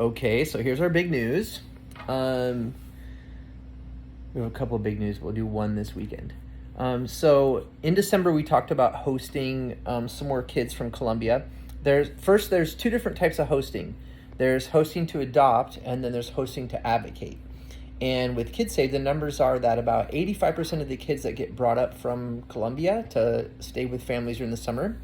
Okay, so here's our big news. We have a couple of big news. We'll do one this weekend. So in December, we talked about hosting some more kids from Colombia. There's two different types of hosting. There's hosting to adopt, and then there's hosting to advocate. And with KidSave, the numbers are that about 85% of the kids that get brought up from Colombia to stay with families during the summer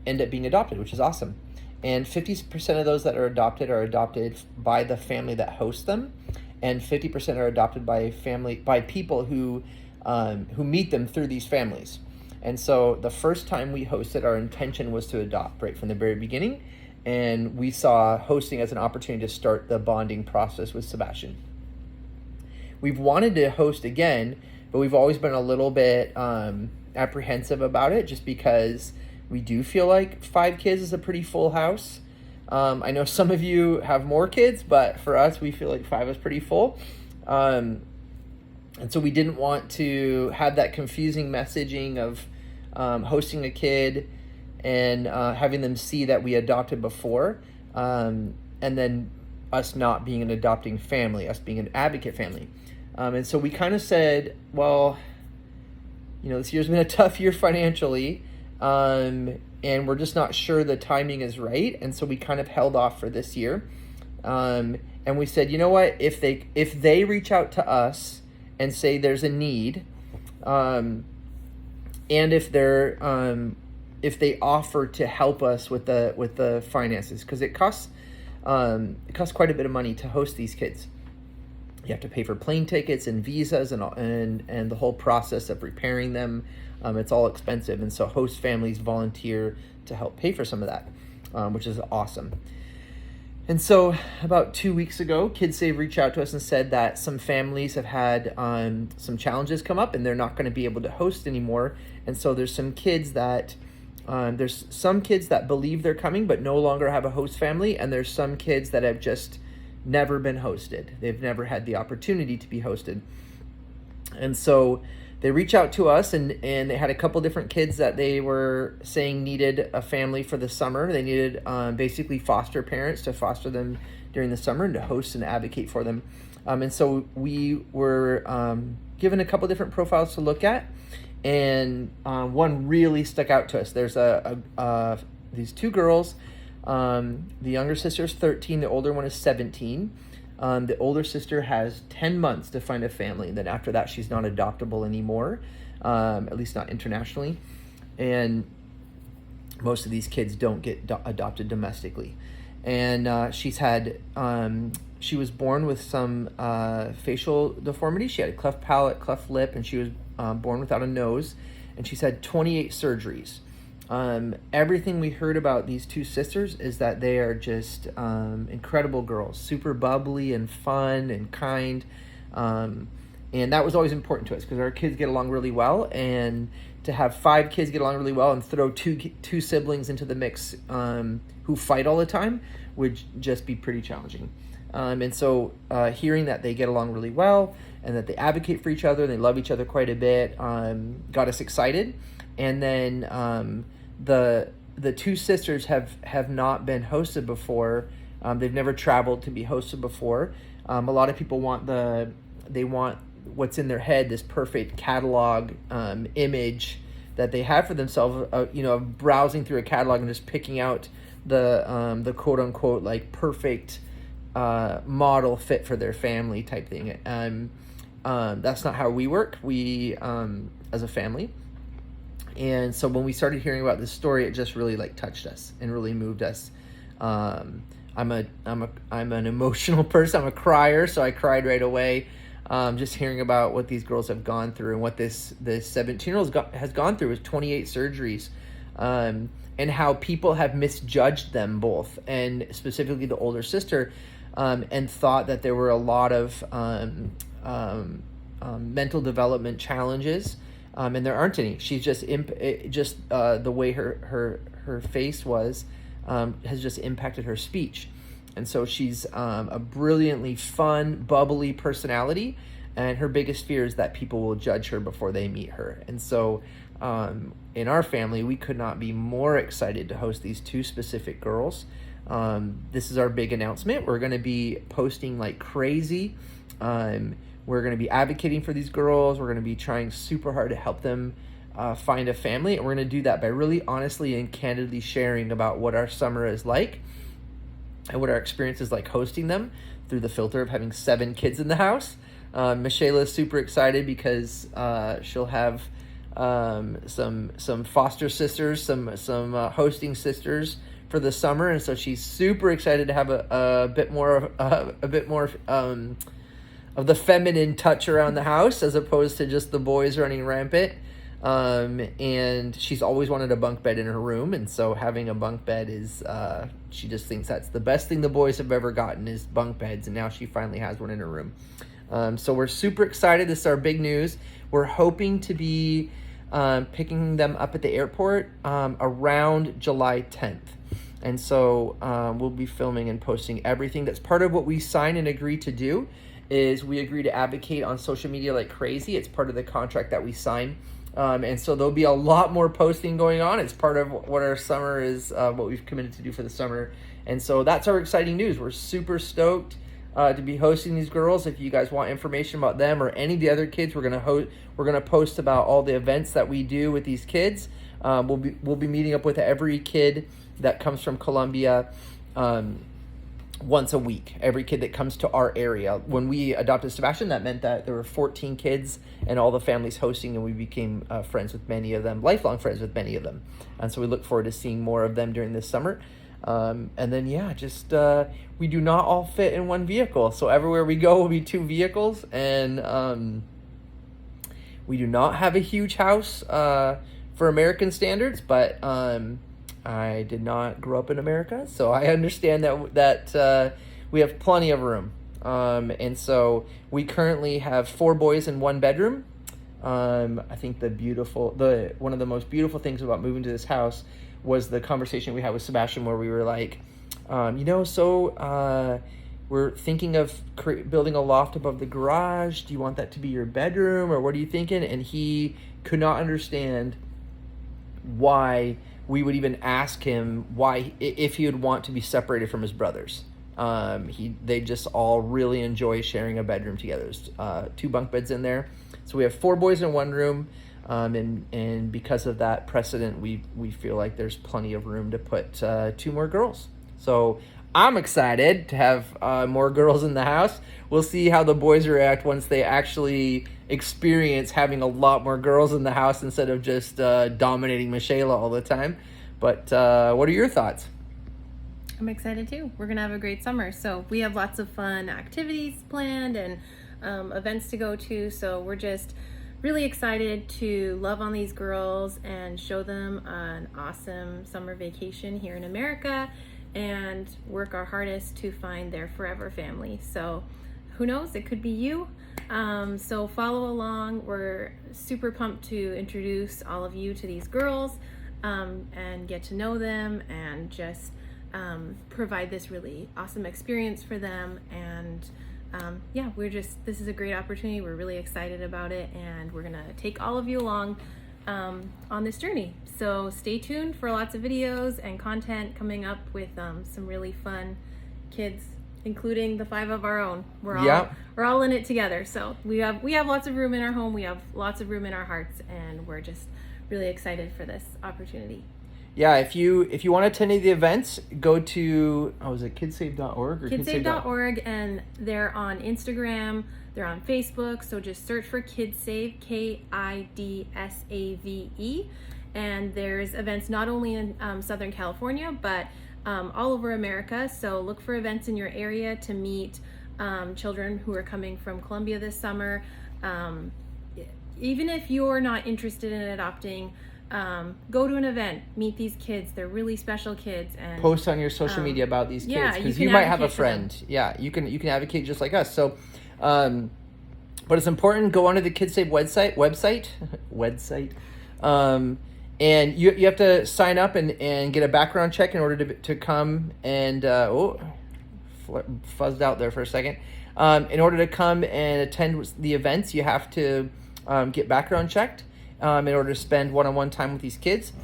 end up being adopted, which is awesome. And 50% of those that are adopted by the family that hosts them, and 50% are adopted by people who meet them through these families. And so the first time we hosted, our intention was to adopt right from the very beginning, and we saw hosting as an opportunity to start the bonding process with Sebastian. We've wanted to host again, but we've always been a little bit apprehensive about it, just because we do feel like 5 kids is a pretty full house. I know some of you have more kids, but for us, we feel like 5 is pretty full. And so we didn't want to have that confusing messaging of hosting a kid and having them see that we adopted before, and then us not being an adopting family, us being an advocate family. And so we kind of said, well, this year's been a tough year financially, and we're just not sure the timing is right, and so we kind of held off for this year. And we said, you know what, if they reach out to us and say there's a need, and if they offer to help us with the finances, because it costs quite a bit of money to host these kids. You have to pay for plane tickets and visas and the whole process of preparing them. It's all expensive, and so host families volunteer to help pay for some of that, which is awesome. And so about 2 weeks ago, KidSave reached out to us and said that some families have had some challenges come up, and they're not going to be able to host anymore. And so there's some kids that believe they're coming but no longer have a host family, and there's some kids that have just never been hosted. They've never had the opportunity to be hosted. And so they reached out to us, and they had a couple different kids that they were saying needed a family for the summer. They needed basically foster parents to foster them during the summer and to host and advocate for them. And so we were given a couple different profiles to look at, and one really stuck out to us. There's these 2 girls. The younger sister is 13, the older one is 17. The older sister has 10 months to find a family. Then after that, she's not adoptable anymore, at least not internationally. And most of these kids don't get adopted domestically. And she was born with some facial deformity. She had a cleft palate, cleft lip, and she was born without a nose. And she's had 28 surgeries. Everything we heard about these 2 sisters is that they are just incredible girls, super bubbly and fun and kind. And that was always important to us because our kids get along really well. And to have 5 kids get along really well and throw two siblings into the mix who fight all the time would just be pretty challenging. And so hearing that they get along really well and that they advocate for each other and they love each other quite a bit got us excited. And then the 2 sisters have not been hosted before. They've never traveled to be hosted before. A lot of people want what's in their head, this perfect catalog image that they have for themselves, browsing through a catalog and just picking out the quote unquote like perfect model fit for their family type thing. That's not how we work. We as a family. And so when we started hearing about this story, it just really touched us and really moved us. I'm an emotional person. I'm a crier, so I cried right away. Just hearing about what these girls have gone through and what this 17-year-old has gone through with 28 surgeries, and how people have misjudged them both, and specifically the older sister, and thought that there were a lot of mental development challenges. And there aren't any. She's just the way her face was has just impacted her speech, and so she's a brilliantly fun, bubbly personality, and her biggest fear is that people will judge her before they meet her. And so in our family, we could not be more excited to host these 2 specific girls. This is our big announcement. We're going to be posting like crazy. We're going to be advocating for these girls. We're going to be trying super hard to help them find a family. And we're going to do that by really honestly and candidly sharing about what our summer is like and what our experience is like hosting them through the filter of having 7 kids in the house. Michaela is super excited because she'll have some foster sisters, some hosting sisters for the summer, and so she's super excited to have a bit more of the feminine touch around the house as opposed to just the boys running rampant. And she's always wanted a bunk bed in her room, and so having a bunk bed is she just thinks that's the best thing the boys have ever gotten is bunk beds, and now she finally has one in her room. So we're super excited. This is our big news. We're hoping to be picking them up at the airport around July 10th. And so we'll be filming and posting everything. That's part of what we sign and agree to do, is we agree to advocate on social media like crazy. It's part of the contract that we sign. And so there'll be a lot more posting going on. It's part of what our summer is, what we've committed to do for the summer. And so that's our exciting news. We're super stoked to be hosting these girls. If you guys want information about them or any of the other kids, we're gonna post about all the events that we do with these kids. We'll be meeting up with every kid that comes from Colombia once a week. Every kid that comes to our area. When we adopted Sebastian, that meant that there were 14 kids and all the families hosting, and we became friends with many of them, lifelong friends with many of them. And so we look forward to seeing more of them during this summer. And then, we do not all fit in one vehicle. So everywhere we go will be 2 vehicles. And we do not have a huge house for American standards, but I did not grow up in America, so I understand that we have plenty of room. And so we currently have 4 boys in 1 bedroom. I think one of the most beautiful things about moving to this house was the conversation we had with Sebastian, where we were like, we're thinking of building a loft above the garage. Do you want that to be your bedroom, or what are you thinking? And he could not understand why we would even ask him if he would want to be separated from his brothers. They just all really enjoy sharing a bedroom together. There's 2 bunk beds in there. So we have 4 boys in 1 room. And because of that precedent, we feel like there's plenty of room to put 2 more girls. So I'm excited to have more girls in the house. We'll see how the boys react once they actually experience having a lot more girls in the house instead of just dominating Michaela all the time. But what are your thoughts? I'm excited too. We're gonna have a great summer. So we have lots of fun activities planned and events to go to. So we're just really excited to love on these girls and show them an awesome summer vacation here in America and work our hardest to find their forever family. So who knows, it could be you. So follow along. We're super pumped to introduce all of you to these girls and get to know them and just provide this really awesome experience for them. And this is a great opportunity. We're really excited about it, and we're gonna take all of you along on this journey. So stay tuned for lots of videos and content coming up with some really fun kids, including the 5 of our own. We're all in it together. So we have lots of room in our home. We have lots of room in our hearts, and we're just really excited for this opportunity. Yeah, if you want to attend any of the events, go to kidsave.org or kidsave.org, and they're on Instagram, they're on Facebook, so just search for KidSave, KIDSAVE, and there's events not only in Southern California, but all over America. So look for events in your area to meet children who are coming from Colombia this summer. Even if you're not interested in adopting, go to an event, meet these kids. They're really special kids, and post on your social media about these kids, because you might have a friend. Yeah, you can advocate just like us. So, but it's important. Go onto the KidSave website, and you have to sign up and get a background check in order to come and fuzzed out there for a second. In order to come and attend the events, you have to get background checked. In order to spend one-on-one time with these kids.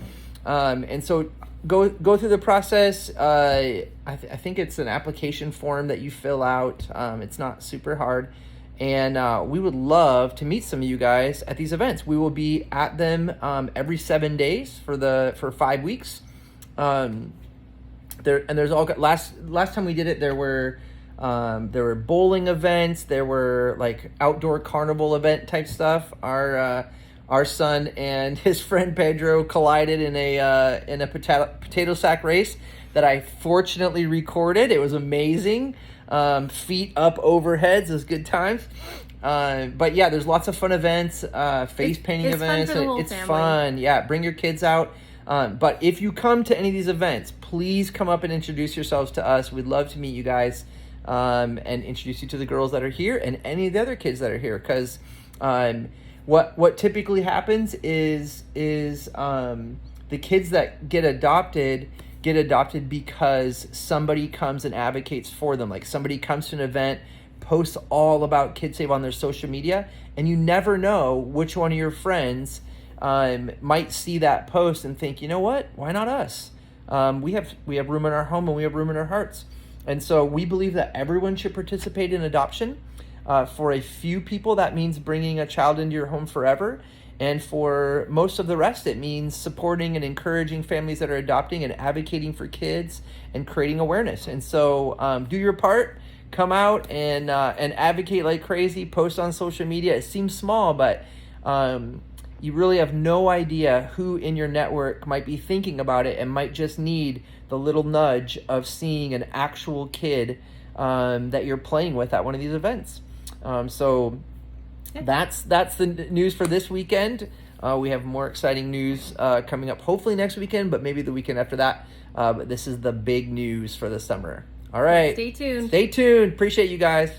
And so go through the process. I think it's an application form that you fill out. It's not super hard. And we would love to meet some of you guys at these events. We will be at them every 7 days for 5 weeks. There's all last time we did it, there were bowling events, there were like outdoor carnival event type stuff. Our son and his friend Pedro collided in a potato sack race that I fortunately recorded. It was amazing. Feet up overheads, those good times. But yeah, there's lots of fun events, face painting events. It's fun. Yeah, bring your kids out. But if you come to any of these events, please come up and introduce yourselves to us. We'd love to meet you guys, and introduce you to the girls that are here and any of the other kids that are here. Because what typically happens is the kids that get adopted because somebody comes and advocates for them. Like somebody comes to an event, posts all about KidSave on their social media, and you never know which one of your friends might see that post and think, you know what, why not us? We have room in our home and we have room in our hearts. And so we believe that everyone should participate in adoption. For a few people, that means bringing a child into your home forever. And for most of the rest, it means supporting and encouraging families that are adopting and advocating for kids and creating awareness. And so do your part. Come out and advocate like crazy. Post on social media. It seems small, but you really have no idea who in your network might be thinking about it and might just need the little nudge of seeing an actual kid that you're playing with at one of these events. So that's the news for this weekend. We have more exciting news coming up hopefully next weekend, but maybe the weekend after that. But this is the big news for the summer. All right. Stay tuned. Stay tuned. Appreciate you guys.